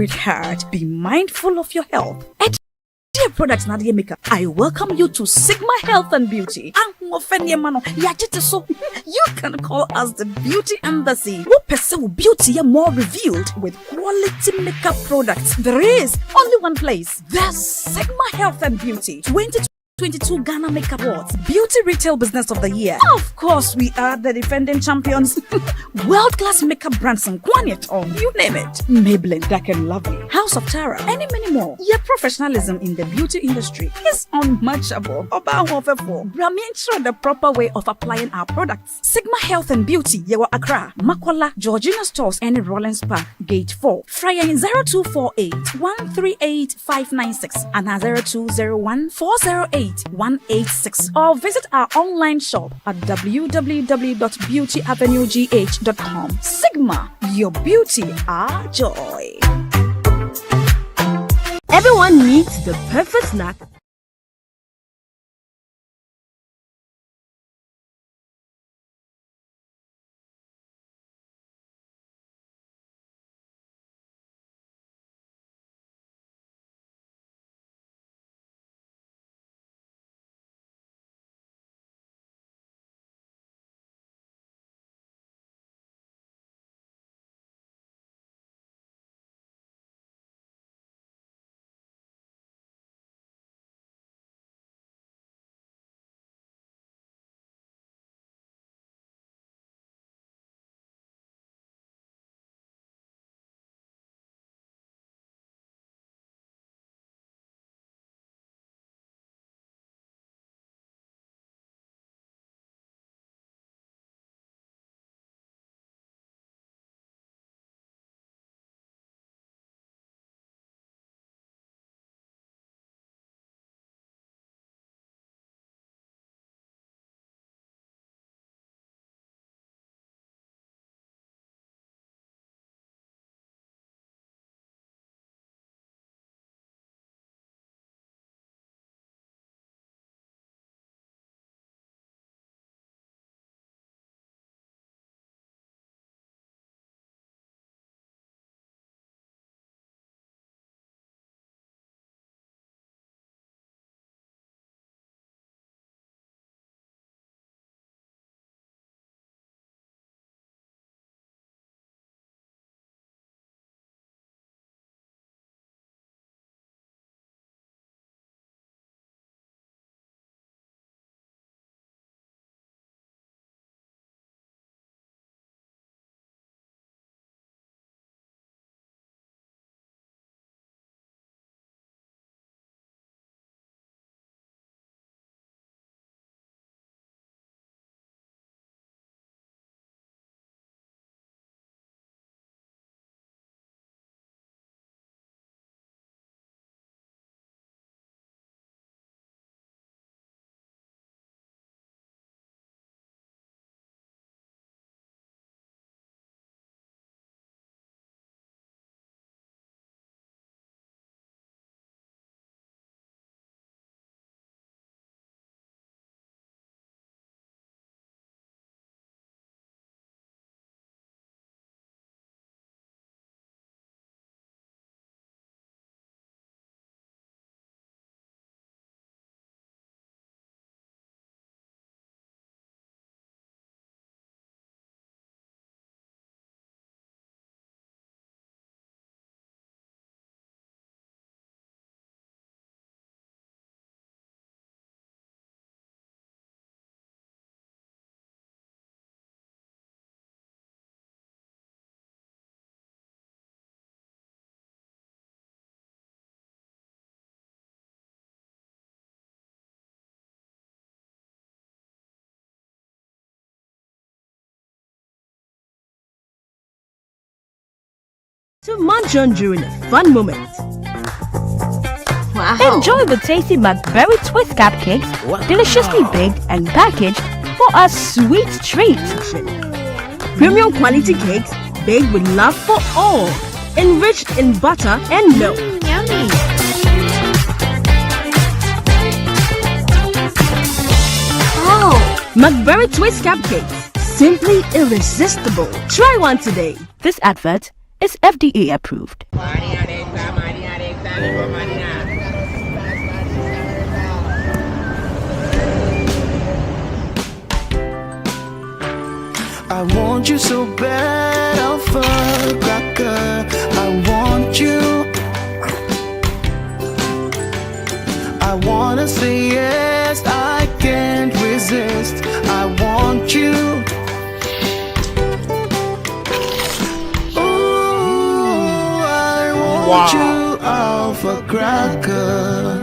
Sweetheart, be mindful of your health. Dear products Nadia Maker, I welcome you to Sigma Health and Beauty. You can call us the Beauty Embassy. What percent beauty are more revealed with quality makeup products? There is only one place. The Sigma Health and Beauty 2022 Ghana Makeup Awards Beauty Retail Business of the Year. Of course, we are the defending champions. World-class makeup brands and Kwanyet, you name it. Maybelline, Dark and Lovely, House of Tara, and many more. Your professionalism in the beauty industry is unmatchable. Ensure the proper way of applying our products. Sigma Health and Beauty, Yewa Accra, Makwala, Georgina Stores, and Rollins Park, Gate 4. Fryer in 0248 138 596 and 0201 408 186, or visit our online shop at www.beautyavenuegh.com. Sigma, your beauty, our joy. Everyone needs the perfect snack to munch on during a fun moment. Wow. Enjoy the tasty McBerry Twist cupcakes, deliciously baked and packaged for a sweet treat. Premium quality cakes baked with love for all, enriched in butter and milk. Yummy. Oh, McBerry Twist cupcakes, simply irresistible. Try one today. This advert is FDA approved. I want you so bad, Alpha Cracker. I want you. I wanna say yes, I can't resist. I want you. Ooh, I want you, Alpha Cracker.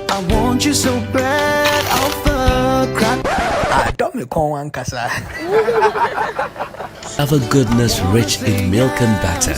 I want you so bad, Alpha Cracker. Have a goodness rich in milk and butter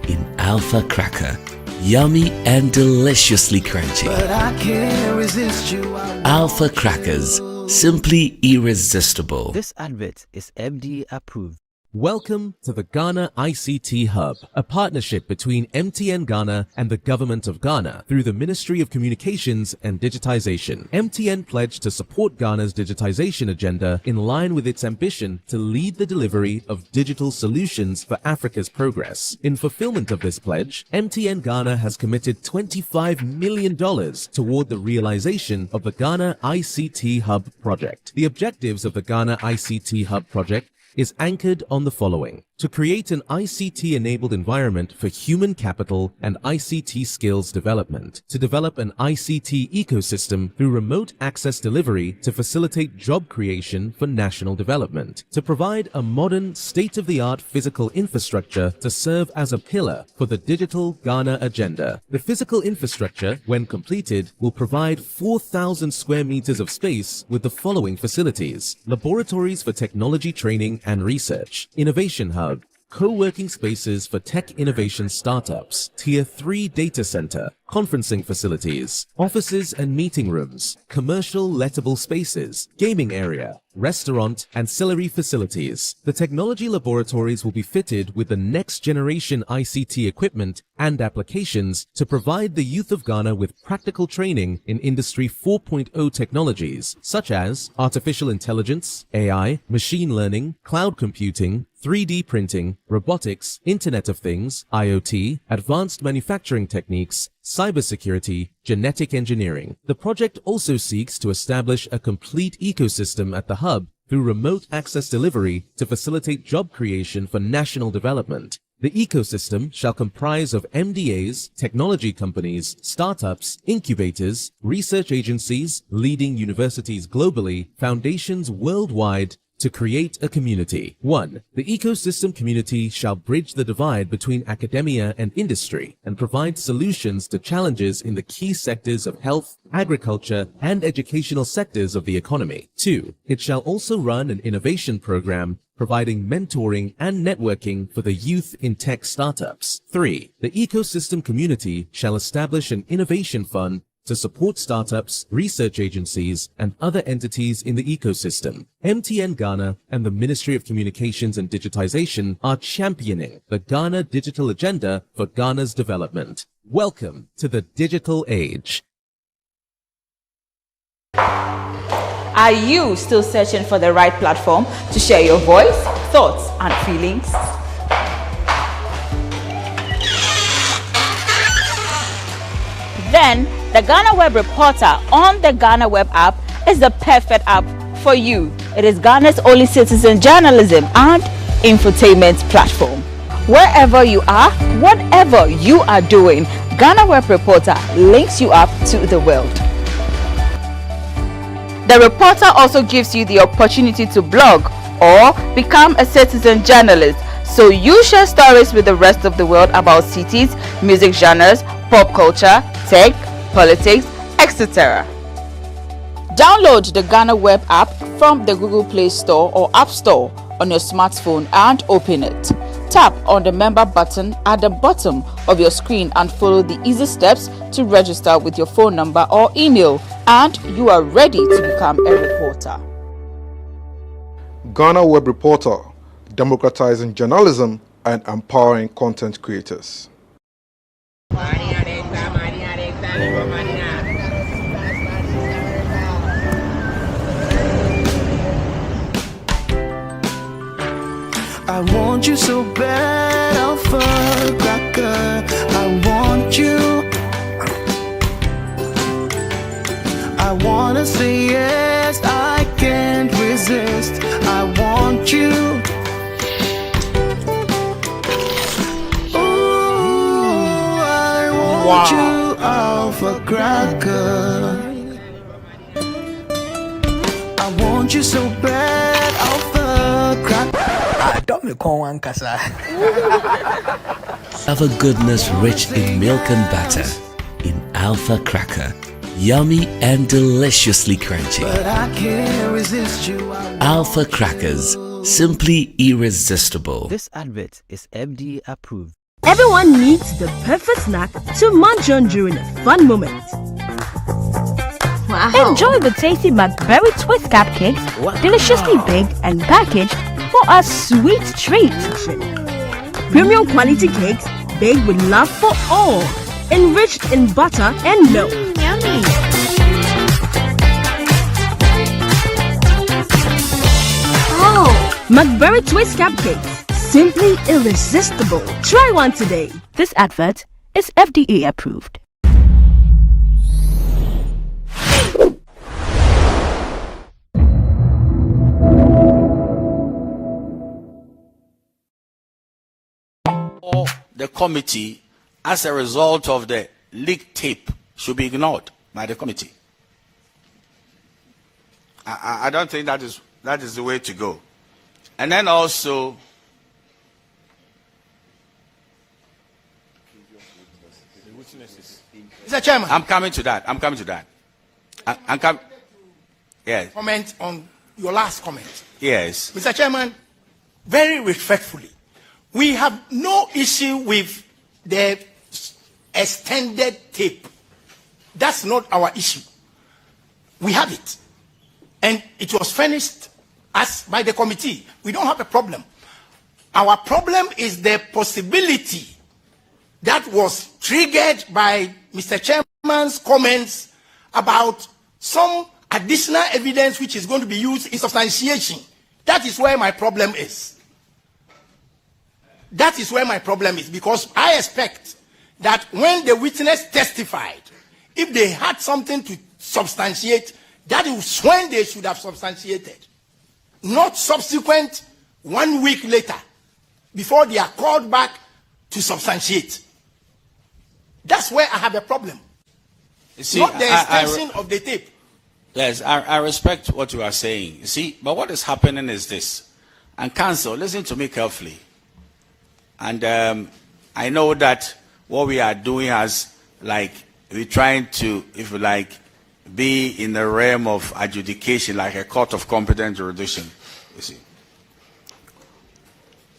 in Alpha Cracker. Yummy and deliciously crunchy. But I can't resist you. Alpha Crackers, simply irresistible. This advert is FDA approved. Welcome to the Ghana ICT Hub, a partnership between MTN Ghana and the Government of Ghana through the Ministry of Communications and Digitization. MTN pledged to support Ghana's digitization agenda in line with its ambition to lead the delivery of digital solutions for Africa's progress. In fulfillment of this pledge, MTN Ghana has committed $25 million toward the realization of the Ghana ICT Hub project. The objectives of the Ghana ICT Hub project is anchored on the following: to create an ICT-enabled environment for human capital and ICT skills development, to develop an ICT ecosystem through remote access delivery to facilitate job creation for national development, to provide a modern, state-of-the-art physical infrastructure to serve as a pillar for the digital Ghana agenda. The physical infrastructure, when completed, will provide 4,000 square meters of space with the following facilities: laboratories for technology training and research, innovation hub, co-working spaces for tech innovation startups, Tier 3 data center, conferencing facilities, offices and meeting rooms, commercial lettable spaces, gaming area, restaurant, ancillary facilities. The technology laboratories will be fitted with the next generation ICT equipment and applications to provide the youth of Ghana with practical training in Industry 4.0 technologies such as artificial intelligence, AI, machine learning, cloud computing, 3D printing, robotics, Internet of Things, IoT, advanced manufacturing techniques, cybersecurity, genetic engineering. The project also seeks to establish a complete ecosystem at the hub through remote access delivery to facilitate job creation for national development. The ecosystem shall comprise of MDAs, technology companies, startups, incubators, research agencies, leading universities globally, foundations worldwide, to create a community. 1. The ecosystem community shall bridge the divide between academia and industry and provide solutions to challenges in the key sectors of health, agriculture, and educational sectors of the economy. 2. It shall also run an innovation program providing mentoring and networking for the youth in tech startups. 3. The ecosystem community shall establish an innovation fund to support startups, research agencies, and other entities in the ecosystem. MTN Ghana and the Ministry of Communications and Digitization are championing the Ghana digital agenda for Ghana's development. Welcome to the digital age. Are you still searching for the right platform to share your voice, thoughts, and feelings? Then the GhanaWeb Reporter on the GhanaWeb app is the perfect app for you. It is Ghana's only citizen journalism and infotainment platform. Wherever you are, whatever you are doing, GhanaWeb Reporter links you up to the world. The Reporter also gives you the opportunity to blog or become a citizen journalist, so you share stories with the rest of the world about cities, music genres, pop culture, tech, politics, etc. Download the GhanaWeb app from the Google Play Store or App Store on your smartphone and open it. Tap on the member button at the bottom of your screen and follow the easy steps to register with your phone number or email, and you are ready to become a reporter. Ghana Web Reporter, democratizing journalism and empowering content creators. I want you so bad, Alpha Cracker. I want you. I wanna say yes, I can't resist. I want you. Ooh, I want you, Alpha Cracker. I want you so bad, Alpha Cracker. Have a goodness rich in milk and butter in Alpha Cracker. Yummy and deliciously crunchy. But I can't resist you. Alpha Crackers, simply irresistible. This advert is FDA approved. Everyone needs the perfect snack to munch on during a fun moment. Wow. Enjoy the tasty McBerry Twist cupcakes, deliciously baked and packaged for a sweet treat. Premium quality cakes baked with love for all, enriched in butter and milk. Yummy. Oh, McBerry Twist cupcakes, simply irresistible. Try one today. This advert is FDA approved. The committee, as a result of the leaked tape, should be ignored by the committee. I don't think that is the way to go. And then also, Mr. Chairman, I'm coming to that. Yes. Comment on your last comment. Yes. Mr. Chairman, very respectfully, we have no issue with the extended tape. That's not our issue. We have it. And it was furnished as by the committee. We don't have a problem. Our problem is the possibility that was triggered by Mr. Chairman's comments about some additional evidence which is going to be used in substantiation. That is where my problem is. That is where my problem is, because I expect that when the witness testified, if they had something to substantiate, that is when they should have substantiated. Not subsequent 1 week later, before they are called back to substantiate. That's where I have a problem. You see, not the extension of the tape. Yes, I respect what you are saying. You see, but what is happening is this. And counsel, listen to me carefully. And I know that what we are doing has, like, we're trying to, if you like, be in the realm of adjudication, like a court of competent jurisdiction, you see.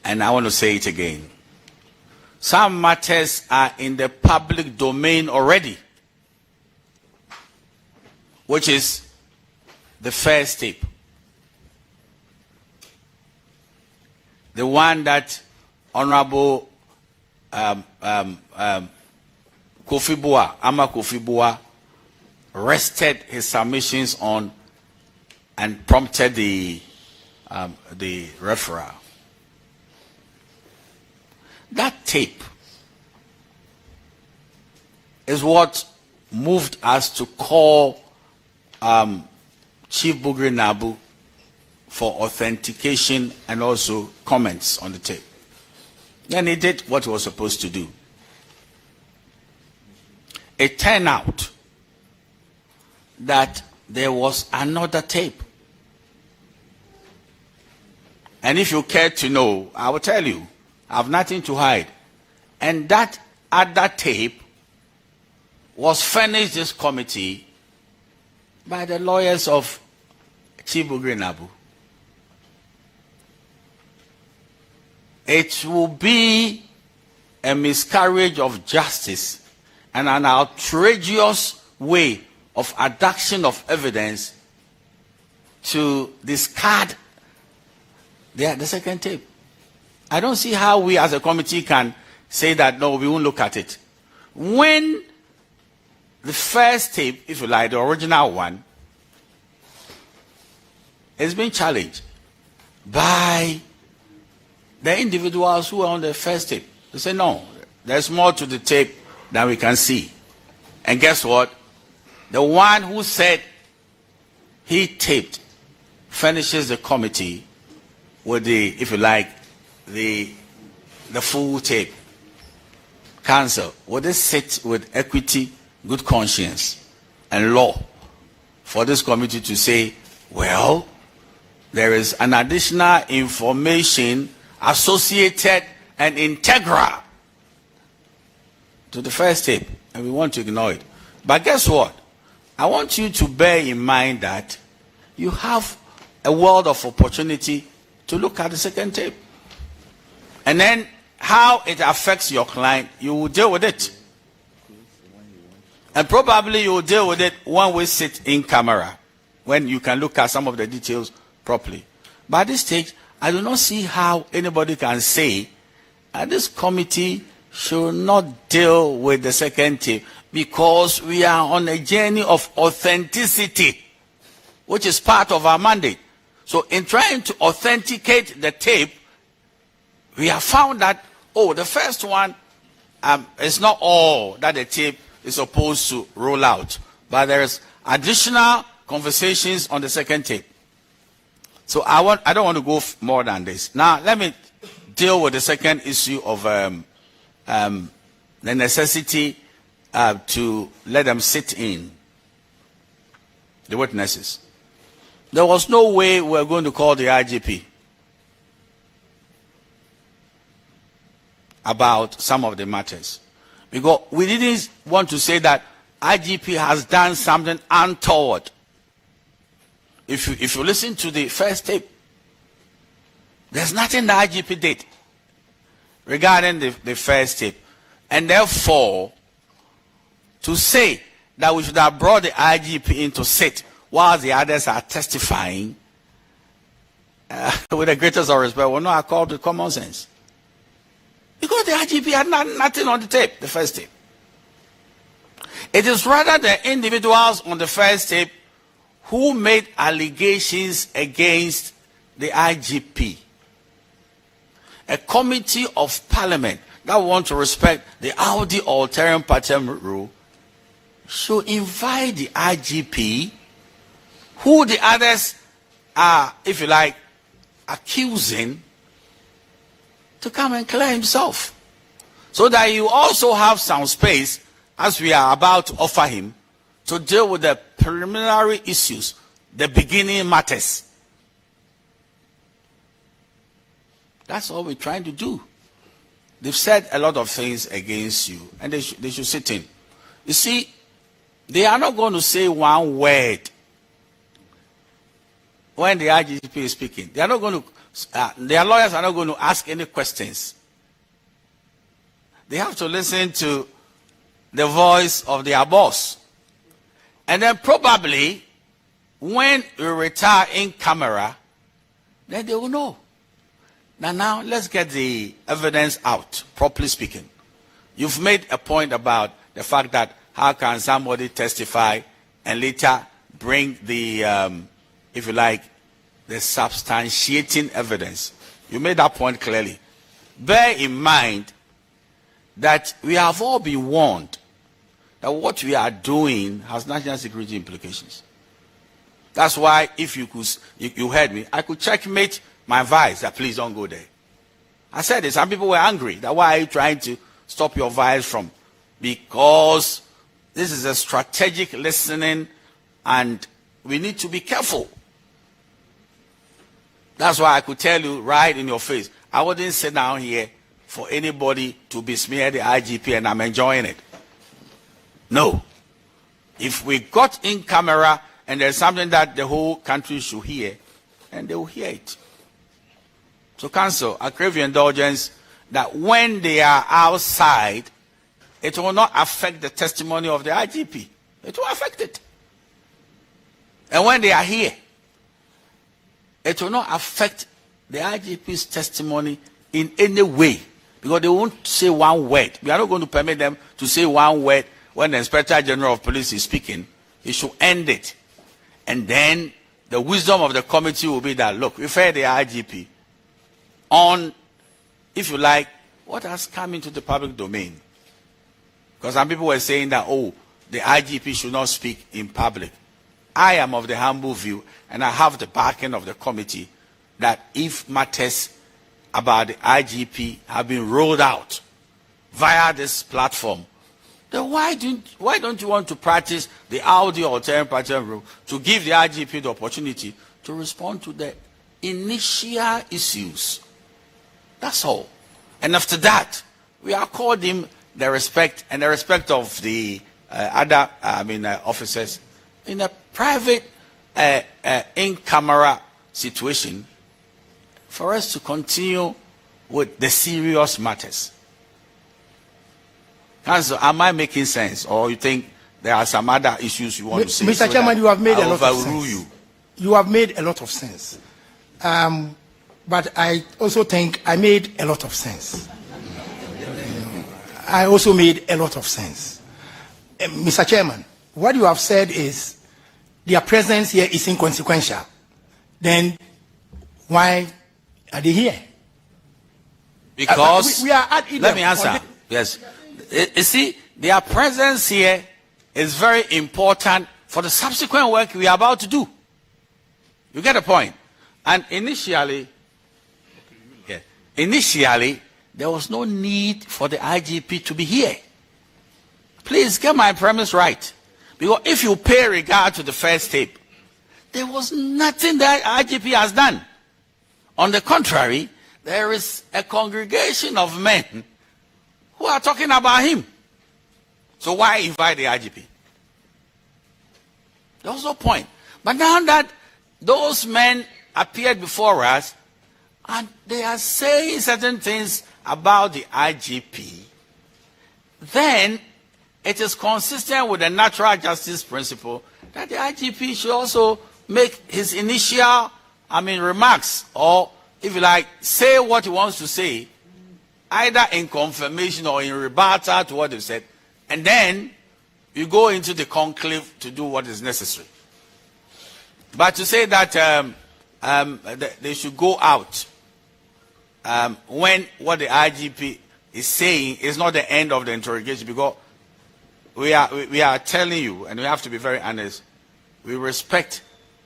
And I want to say it again. Some matters are in the public domain already, which is the first tape. The one that Honorable Kofi Boah rested his submissions on and prompted the referral. That tape is what moved us to call Chief Bugri Nabu for authentication and also comments on the tape. Then he did what he was supposed to do. It turned out that there was another tape. And if you care to know, I will tell you. I have nothing to hide. And that other tape was furnished this committee by the lawyers of Chief Bugri Nabu. it will be a miscarriage of justice and an outrageous way of adduction of evidence to discard the second tape. I don't see how we as a committee can say that, no, we won't look at it. When the first tape, if you like, the original one, has been challenged by the individuals who are on the first tape. They say, no, there's more to the tape than we can see. And guess what? The one who said he taped furnishes the committee with the, if you like, the full tape. Council, would they sit with equity, good conscience, and law for this committee to say, well, there is an additional information associated and integral to the first tape, and we want to ignore it. But guess what? I want you to bear in mind that you have a world of opportunity to look at the second tape. And then how it affects your client, you will deal with it. And probably you will deal with it when we sit in camera, when you can look at some of the details properly. But at this stage, I do not see how anybody can say that this committee should not deal with the second tape, because we are on a journey of authenticity, which is part of our mandate. So in trying to authenticate the tape, we have found that, oh, the first one is not all that the tape is supposed to roll out, but there's additional conversations on the second tape. So I don't want to go more than this. Now let me deal with the second issue of the necessity to let them sit in, the witnesses. There was no way we were going to call the IGP about some of the matters, because we didn't want to say that IGP has done something untoward. If you listen to the first tape, there's nothing the IGP did regarding the first tape. And therefore, to say that we should have brought the IGP in to sit while the others are testifying, with the greatest of respect, will not accord to common sense. Because the IGP had nothing on the tape, the first tape. It is rather the individuals on the first tape who made allegations against the IGP. A committee of parliament that want to respect the Audi Alterum Partem rule should invite the IGP, who the others are, if you like, accusing, to come and clear himself, so that you also have some space, as we are about to offer him, to deal with the preliminary issues, the beginning matters. That's all we're trying to do. They've said a lot of things against you, and they should sit in. You see, they are not going to say one word when the IGP is speaking. They are not going to. Their lawyers are not going to ask any questions. They have to listen to the voice of their boss. And then probably, when we retire in camera, then they will know. Now let's get the evidence out, properly speaking. You've made a point about the fact that how can somebody testify and later bring the, if you like, the substantiating evidence. You made that point clearly. Bear in mind that we have all been warned that what we are doing has national security implications. That's why, if you heard me, I could checkmate my vice that please don't go there. I said it. Some people were angry. That why are you trying to stop your vice from? Because this is a strategic listening, and we need to be careful. That's why I could tell you right in your face, I wouldn't sit down here for anybody to besmear the IGP, and I'm enjoying it. No. If we got in camera and there's something that the whole country should hear, and they will hear it. So, Council, I crave your indulgence that when they are outside, it will not affect the testimony of the IGP. It will affect it. And when they are here, it will not affect the IGP's testimony in any way, because they won't say one word. We are not going to permit them to say one word when the Inspector General of Police is speaking. He should end it. And then the wisdom of the committee will be that, look, we've heard the IGP on, if you like, what has come into the public domain. Because some people were saying that, oh, the IGP should not speak in public. I am of the humble view, and I have the backing of the committee, that if matters about the IGP have been rolled out via this platform, then why don't you want to practice the audio alternative rule to give the IGP the opportunity to respond to the initial issues? That's all. And after that, we accord him the respect and the respect of the other officers in a private in-camera situation for us to continue with the serious matters. Council, am I making sense, or you think there are some other issues you want to say? Mr. Chairman, you have made a lot of sense. You have made a lot of sense. But I also think I made a lot of sense. I also made a lot of sense. Mr. Chairman, what you have said is their presence here is inconsequential. Then why are they here? Because we are at let me answer. Yes. You see, their presence here is very important for the subsequent work we are about to do. You get the point? And initially, there was no need for the IGP to be here. Please get my premise right. Because if you pay regard to the first tape, there was nothing that IGP has done. On the contrary, there is a congregation of men who are talking about him. So why invite the IGP? There was no point. But now that those men appeared before us, and they are saying certain things about the IGP, then it is consistent with the natural justice principle that the IGP should also make his initial, remarks, or if you like, say what he wants to say, either in confirmation or in rebuttal to what they've said, and then you go into the conclave to do what is necessary. But to say that they should go out when what the IGP is saying is not the end of the interrogation, because we are telling you, and we have to be very honest, we respect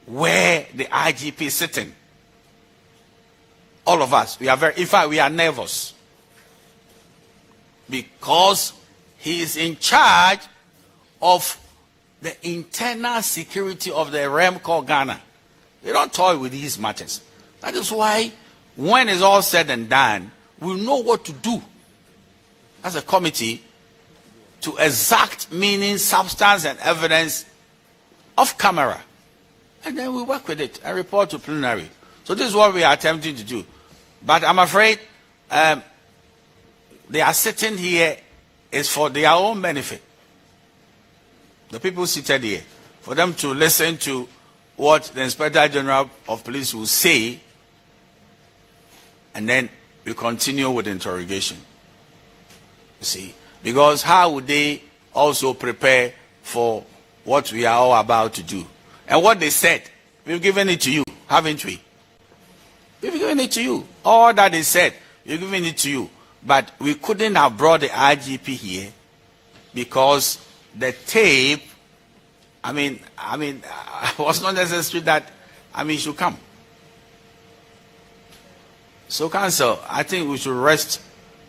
where the IGP is sitting. All of us, in fact, we are nervous because he is in charge of the internal security of the realm called Ghana. They don't toy with these matters. That is why, when it's all said and done, we'll know what to do as a committee to exact meaning, substance, and evidence off camera. And then we work with it and report to plenary. So this is what we are attempting to do. But I'm afraid they are sitting here is for their own benefit. The people seated here, for them to listen to what the Inspector General of Police will say, and then we continue with the interrogation. You see, because how would they also prepare for what we are all about to do? And what they said, we've given it to you, haven't we? We've given it to you. All that they said, we've given it to you. But we couldn't have brought the IGP here because the tape, was not necessary that, he should come. So, Council, I think we should rest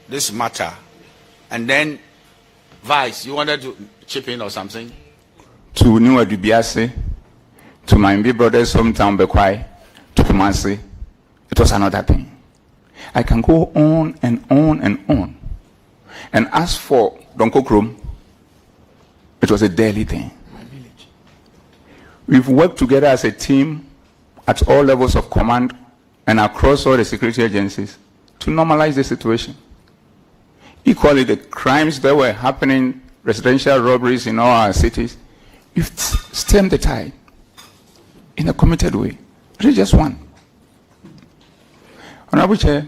this matter. And then, Vice, you wanted to chip in or something? To New Adubiase, to my big brothers hometown Bekwai, to Kumasi, it was another thing. I can go on and on and on. And as for Donko Krom, it was a daily thing. We've worked together as a team at all levels of command and across all the security agencies to normalize the situation. Equally, the crimes that were happening, residential robberies in all our cities, you've stemmed the tide in a committed way. It is just one. Honorable Chair,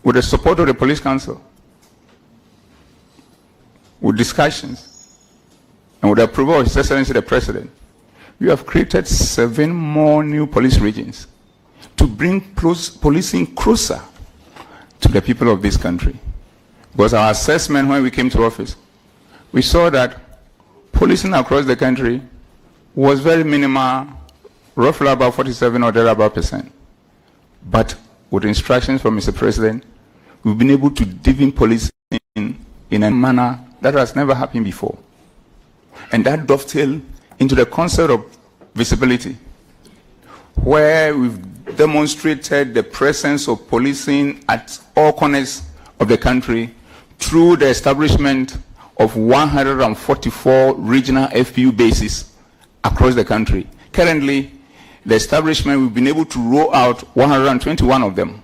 with the support of the Police Council, with discussions, and with the approval of His Excellency the President, we have created 7 more new police regions to bring policing closer to the people of this country. Because our assessment when we came to office, we saw that policing across the country was very minimal, roughly about 47 or thereabout percent. But with instructions from Mr. President, we've been able to deepen policing in a manner that has never happened before. And that dovetails into the concept of visibility, where we've demonstrated the presence of policing at all corners of the country through the establishment of 144 regional FPU bases across the country. Currently, the establishment, we've been able to roll out 121 of them.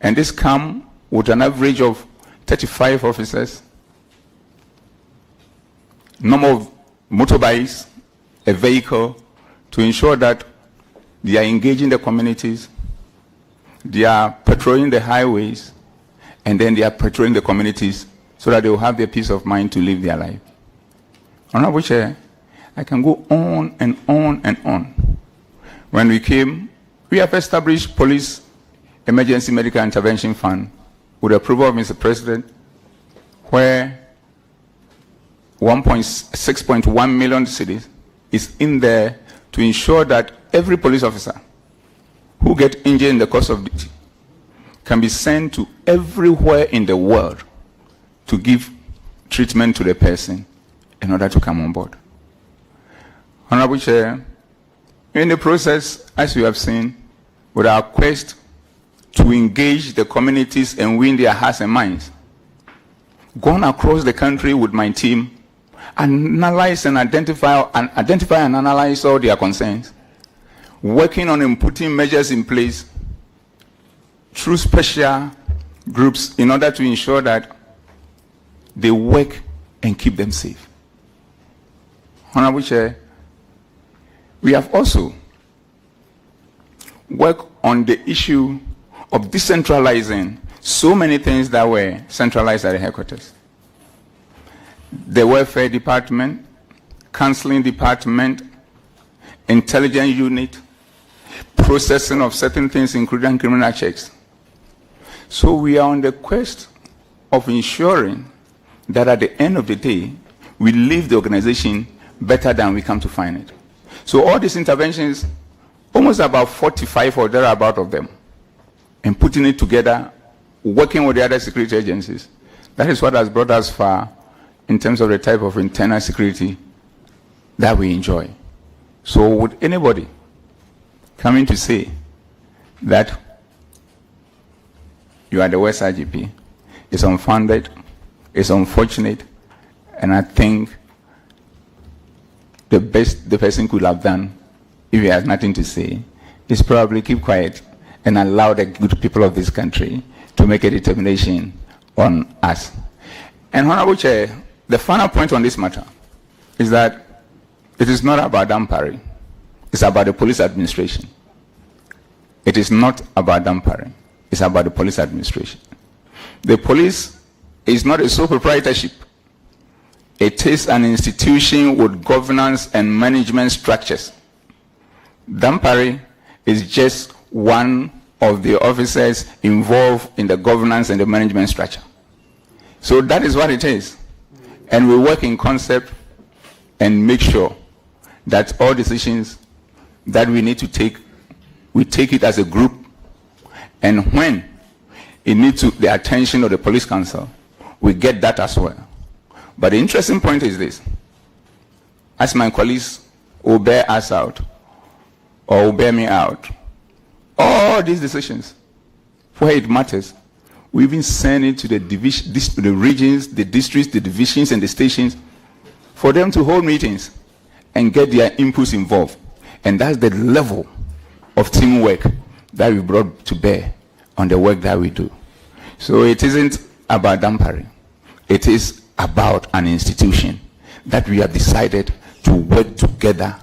And this comes with an average of 35 officers, number of motorbikes, a vehicle, to ensure that they are engaging the communities, they are patrolling the highways, and then they are patrolling the communities so that they will have their peace of mind to live their life. Honorable Chair, I can go on and on and on. When we came, we have established Police Emergency Medical Intervention Fund with the approval of Mr. President, where 6.1 million cedis is in there to ensure that every police officer who gets injured in the course of duty can be sent to everywhere in the world to give treatment to the person in order to come on board. Honorable Chair, in the process, as you have seen, with our quest to engage the communities and win their hearts and minds, gone across the country with my team, analyze and identify and analyze all their concerns, working on putting measures in place through special groups in order to ensure that they work and keep them safe. Honorable Chair, we have also worked on the issue of decentralizing so many things that were centralized at the headquarters. The welfare department, counseling department, intelligence unit, processing of certain things, including criminal checks. So we are on the quest of ensuring that at the end of the day, we leave the organization better than we come to find it. So all these interventions, almost about 45 or thereabout of them, and putting it together, working with the other security agencies, that is what has brought us far in terms of the type of internal security that we enjoy. So would anybody coming to say that you are the West IGP, it's unfounded, it's unfortunate, and I think the best the person could have done, if he has nothing to say, is probably keep quiet and allow the good people of this country to make a determination on us. And Honorable Chair, the final point on this matter is that it is not about Dampare, it's about the police administration. It is not about Dampare, it's about the police administration. The police is not a sole proprietorship. It is an institution with governance and management structures. Dampare is just one of the officers involved in the governance and the management structure. So that is what it is. And we work in concept and make sure that all decisions that we need to take, we take it as a group. And when it needs the attention of the Police Council, we get that as well. But the interesting point is this. As my colleagues will bear us out, or will bear me out, all these decisions, where it matters, we've been sending to the the regions, the districts, the divisions, and the stations for them to hold meetings and get their inputs involved. And that's the level of teamwork that we brought to bear on the work that we do. So it isn't about Dampare. It is about an institution that we have decided to work together,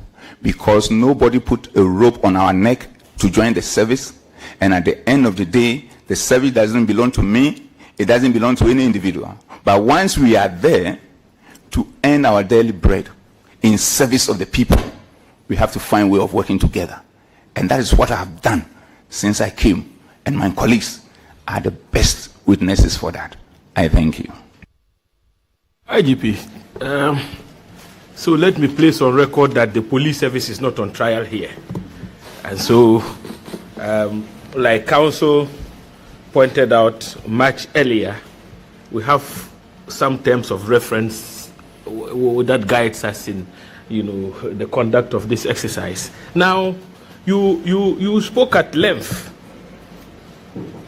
because nobody put a rope on our neck to join the service. And at the end of the day, the service doesn't belong to me. It doesn't belong to any individual. But once we are there to earn our daily bread in service of the people, we have to find a way of working together. And that is what I have done since I came. And my colleagues are the best witnesses for that. I thank you. IGP, so let me place on record that the police service is not on trial here. And so, like counsel pointed out much earlier, we have some terms of reference that guides us in, the conduct of this exercise. Now, you spoke at length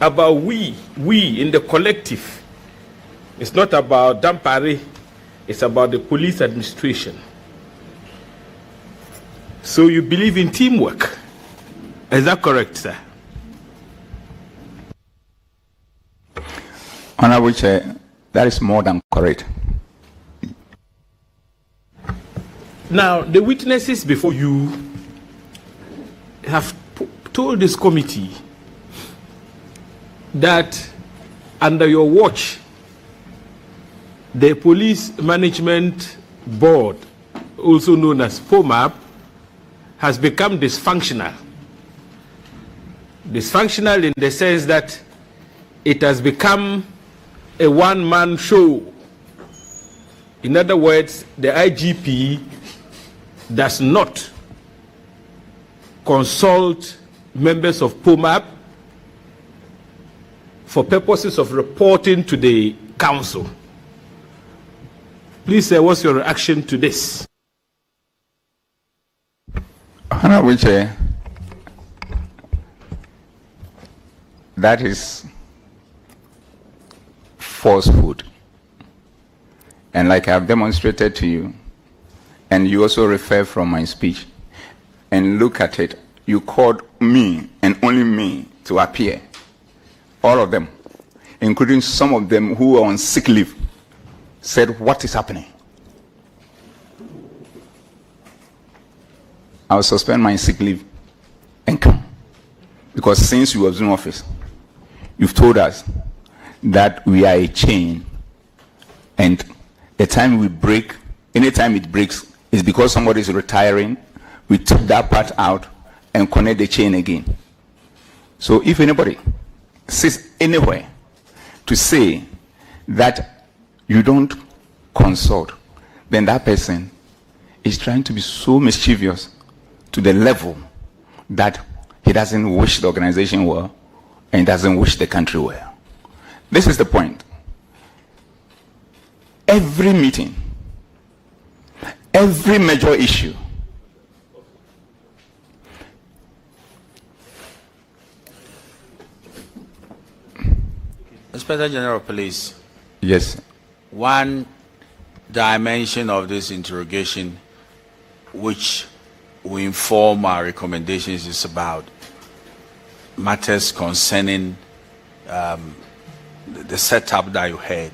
about we in the collective. It's not about Dampare, it's about the police administration. So you believe in teamwork. Is that correct, sir? Honorable Chair, that is more than correct. Now, the witnesses before you have told this committee that under your watch, the Police Management Board, also known as POMAP, has become dysfunctional. Dysfunctional in the sense that it has become a one-man show. In other words, the IGP does not consult members of POMAP for purposes of reporting to the council. Please, sir, what's your reaction to this? Honorable Chair, that is falsehood. And like I have demonstrated to you, and you also refer from my speech, and look at it, you called me and only me to appear. All of them, including some of them who were on sick leave, said, what is happening? I'll suspend my sick leave and come. Because since you was in office, you've told us that we are a chain, and the time we break, anytime it breaks, is because somebody is retiring. We took that part out and connect the chain again. So if anybody sits anywhere to say that you don't consult, then that person is trying to be so mischievous to the level that he doesn't wish the organization well and doesn't wish the country well. This is the point. Every meeting, every major issue, Inspector General of Police. Yes. One dimension of this interrogation which we inform our recommendations is about matters concerning the setup that you had.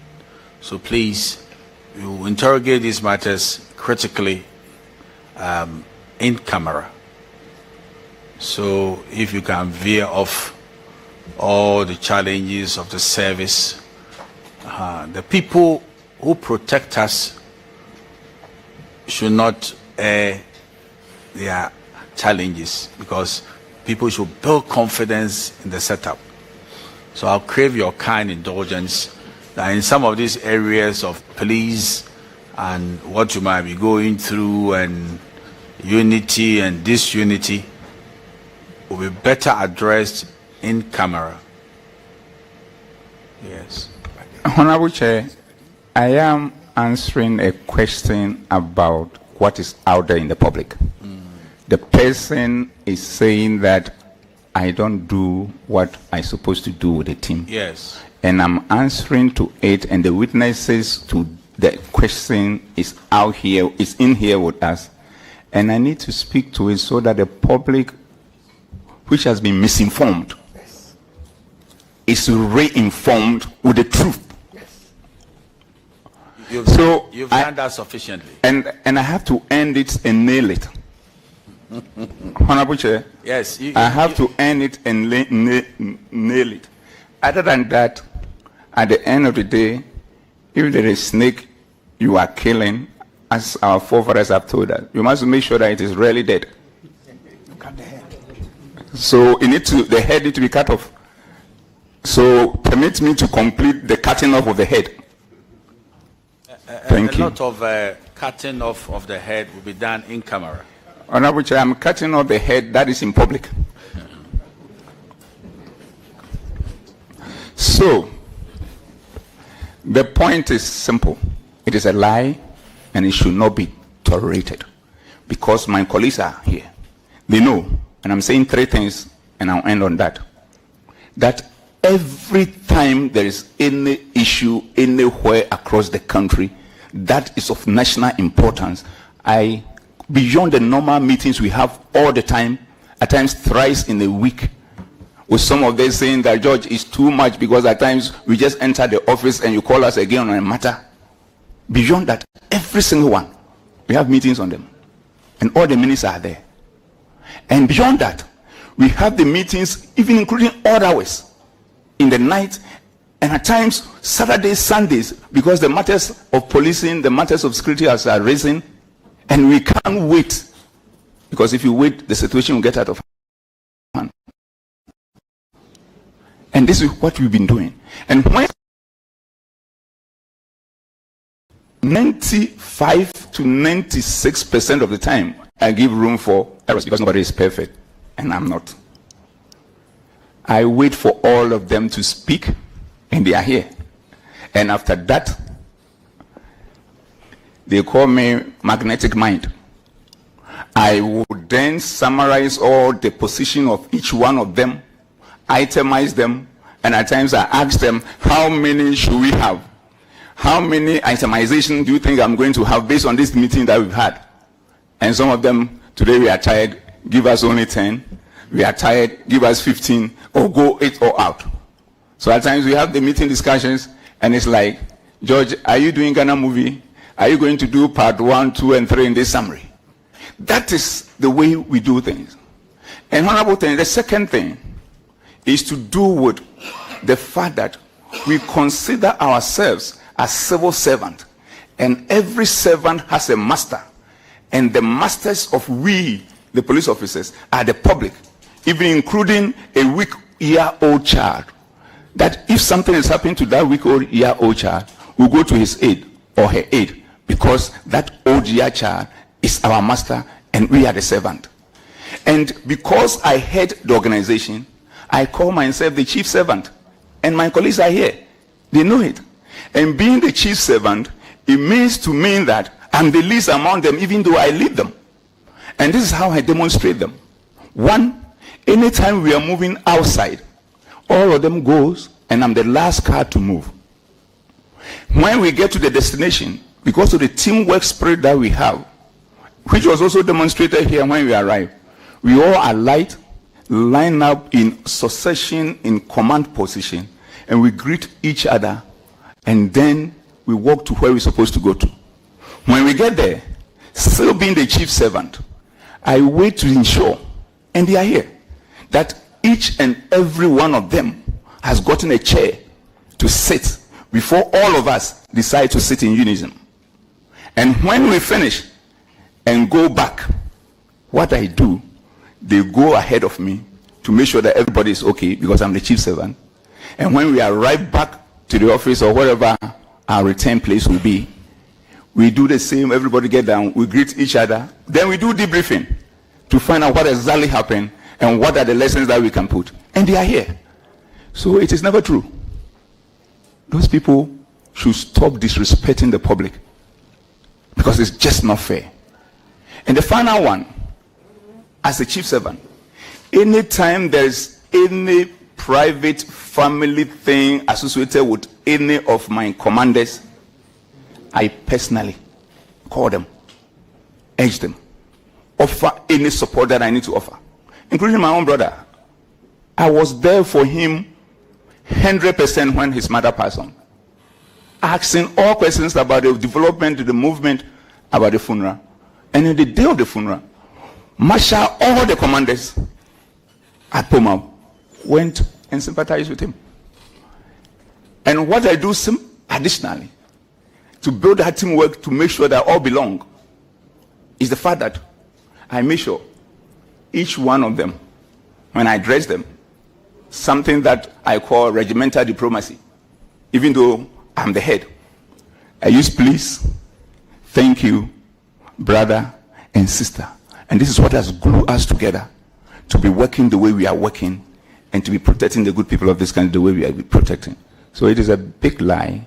So please, you interrogate these matters critically in camera. So if you can veer off all the challenges of the service, the people who protect us should not air their challenges, because people should build confidence in the setup. So I'll crave your kind indulgence that in some of these areas of police and what you might be going through and unity and disunity will be better addressed in camera. Yes. Honorable Chair, I am answering a question about what is out there in the public. The person is saying that I don't do what I'm supposed to do with the team. Yes. And I'm answering to it, and the witnesses to the question is out here, is in here with us. And I need to speak to it so that the public which has been misinformed is re-informed with the truth. You've done that sufficiently. And I have to end it and nail it. Honorable Chair, yes, I have to end it and nail it. Other than that, at the end of the day, if there is snake you are killing, as our forefathers have told us, you must make sure that it is really dead. Cut the head. So the head needs to be cut off. So permit me to complete the cutting off of the head. Thank you. A lot of cutting off of the head will be done in camera. Honorable Chair, I'm cutting off the head that is in public. So, the point is simple. It is a lie and it should not be tolerated. Because my colleagues are here. They know, and I'm saying 3 things and I'll end on that. That every time there is any issue anywhere across the country that is of national importance, beyond the normal meetings we have all the time, at times thrice in a week, with some of them saying that, George, is too much because at times we just enter the office and you call us again on a matter. Beyond that, every single one, we have meetings on them. And all the ministers are there. And beyond that, we have the meetings, even including odd hours, in the night, and at times Saturdays, Sundays, because the matters of policing, the matters of security are risen, and we can't wait. Because if you wait, the situation will get out of hand. And this is what we've been doing. And when 95 to 96% of the time, I give room for errors because nobody is perfect, and I'm not. I wait for all of them to speak, and they are here. And after that, they call me magnetic mind. I would then summarize all the position of each one of them, itemize them, and at times I ask them, how many should we have? How many itemization do you think I'm going to have based on this meeting that we've had? And some of them, today we are tired, give us only 10. We are tired, give us 15, or go 8 or out. So at times we have the meeting discussions, and it's like, George, are you doing Ghana movie? Are you going to do part 1, 2, and 3 in this summary? That is the way we do things. And honorable thing, the second thing is to do with the fact that we consider ourselves as civil servant, and every servant has a master, and the masters of we, the police officers, are the public, even including a week-year-old child. That if something is happening to that week-year-old child, we go to his aid or her aid, because that old-year child is our master and we are the servant. And because I head the organization, I call myself the chief servant, and my colleagues are here. They know it. And being the chief servant, it means to me that I'm the least among them, even though I lead them. And this is how I demonstrate them. One, anytime we are moving outside, all of them goes, and I'm the last car to move. When we get to the destination, because of the teamwork spirit that we have, which was also demonstrated here when we arrived, we all alight, line up in succession, in command position, and we greet each other, and then we walk to where we're supposed to go to. When we get there, still being the chief servant, I wait to ensure, and they are here, that each and every one of them has gotten a chair to sit before all of us decide to sit in unison. And when we finish and go back, what I do, they go ahead of me to make sure that everybody is okay, because I'm the chief servant. And when we arrive back to the office or wherever our return place will be, we do the same. Everybody get down, we greet each other, then we do debriefing to find out what exactly happened and what are the lessons that we can put. And they are here. So it is never true. Those people should stop disrespecting the public, because it's just not fair. And the final one, as a chief servant, anytime there's any private family thing associated with any of my commanders, I personally call them, urge them, offer any support that I need to offer, including my own brother, I was there for him 100% when his mother passed on, asking all questions about the development, the movement, about the funeral. And on the day of the funeral, Marshal, all the commanders at Poma went and sympathized with him. And what I do additionally to build that teamwork to make sure that all belong is the fact that I make sure each one of them, when I address them, something that I call regimental diplomacy, even though I'm the head, I use please, thank you, brother and sister. And this is what has glued us together to be working the way we are working and to be protecting the good people of this country the way we are protecting. So it is a big lie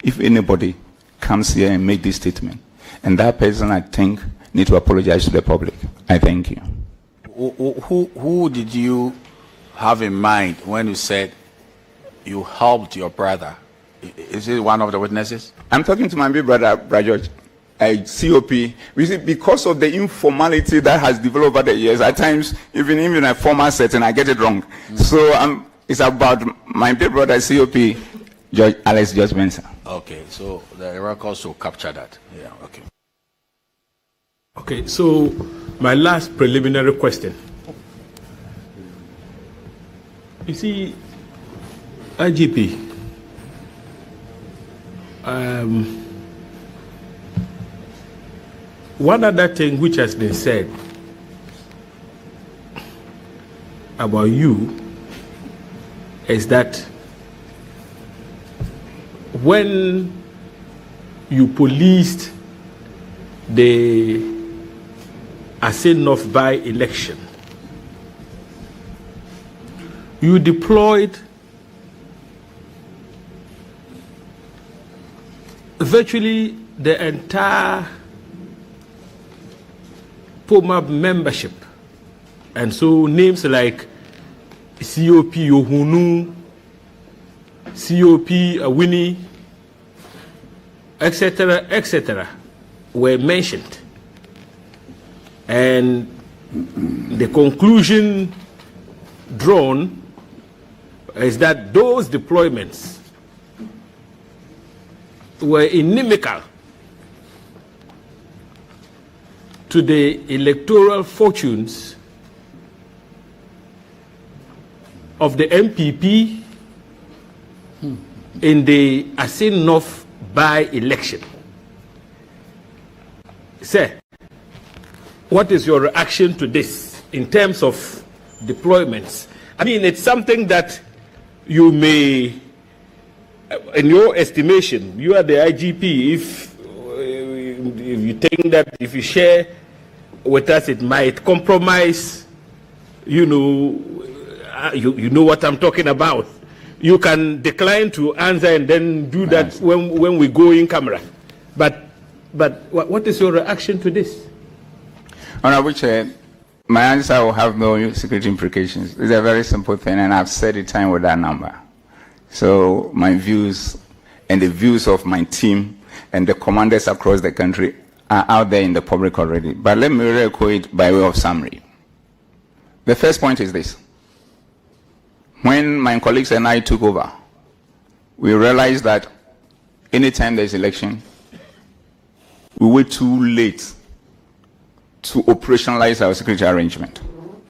if anybody comes here and make this statement. And that person, I think, need to apologize to the public. I thank you. Who did you have in mind when you said you helped your brother? Is it one of the witnesses? I'm talking to my big brother, Brajoj. COP, we see, because of the informality that has developed over the years, at times, even in a formal setting, I get it wrong. So it's about my big brother, COP, Alex George Mensah. Okay, so the records will capture that. Yeah, okay. Okay, so my last preliminary question. You see, IGP, one other thing which has been said about you is that when you policed the Assin-North by-election, you deployed virtually the entire POMAB membership, and so names like COP Yohunu, COP Awini, etc., were mentioned. And the conclusion drawn is that those deployments were inimical to the electoral fortunes of the MPP in the Assin-North by-election. Sir, what is your reaction to this in terms of deployments? I mean, it's something that you may, in your estimation, you are the IGP, if you think that if you share with us, it might compromise, you know what I'm talking about. You can decline to answer and then do that when we go in camera. But what is your reaction to this? Honorable Chair, my answer will have no security implications. It's a very simple thing, and I've said it time with that number. So my views and the views of my team and the commanders across the country are out there in the public already. But let me recall it by way of summary. The first point is this. When my colleagues and I took over, we realized that anytime there's election, we were too late to operationalize our security arrangement.